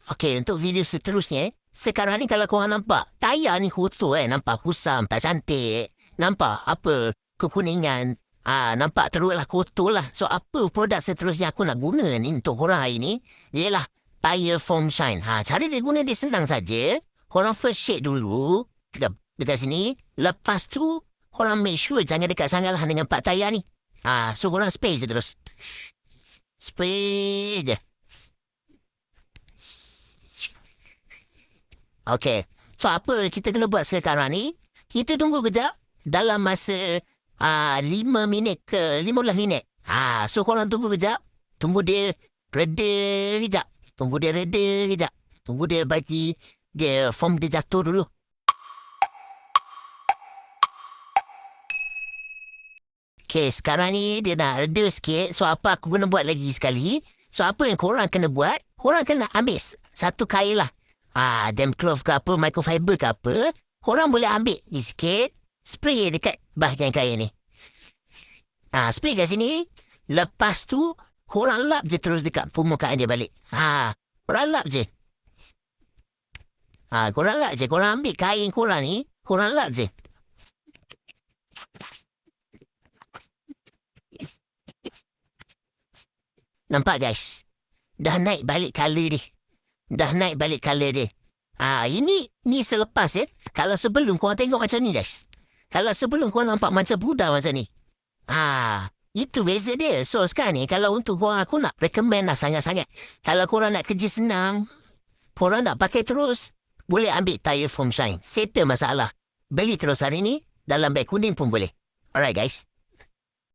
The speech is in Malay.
Okey, untuk video seterusnya, sekarang ni kalau korang nampak, tayar ni kotor nampak kusam, tak cantik. Nampak apa, kekuningan. Nampak teruklah kotor lah. So, apa produk seterusnya aku nak guna ni untuk korang hari ni, ialah Tire Foam Shine. Cara dia guna dia senang saja. Korang first shake dulu, dekat sini. Lepas tu, korang make sure jangan dekat sangat lah dengan part tayar ni. So korang spray je terus. Spray je. Okay. So, apa kita kena buat sekarang ni? Kita tunggu kejap dalam masa 5 minit ke 15 minit. So, korang tunggu kejap. Tunggu dia reda kejap. Tunggu dia reda kejap. Tunggu dia bagi dia foam dia jatuh dulu. Okay, sekarang ni dia nak reda sikit. So, apa aku kena buat lagi sekali? So, apa yang korang kena buat? Korang kena ambil satu kain lah. Damp cloth ke apa, microfiber ke apa. Korang boleh ambil ni sikit. Spray dekat bahagian kain ni. Spray kat sini. Lepas tu, korang lap je terus dekat permukaan dia balik. Korang lap je. Korang lap je. Korang ambil kain korang ni. Korang lap je. Nampak guys? Dah naik balik color dia. Dah naik balik color dia. Ini selepas Kalau sebelum korang tengok macam ni guys. Kalau sebelum korang nampak macam pudar macam ni. Itu beza dia. So sekarang ni kalau untuk korang aku nak recommend lah sangat-sangat. Kalau korang nak kerja senang. Korang nak pakai terus. Boleh ambil Tire Foam Shine. Settle masalah. Beli terus hari ni. Dalam beg kuning pun boleh. Alright guys.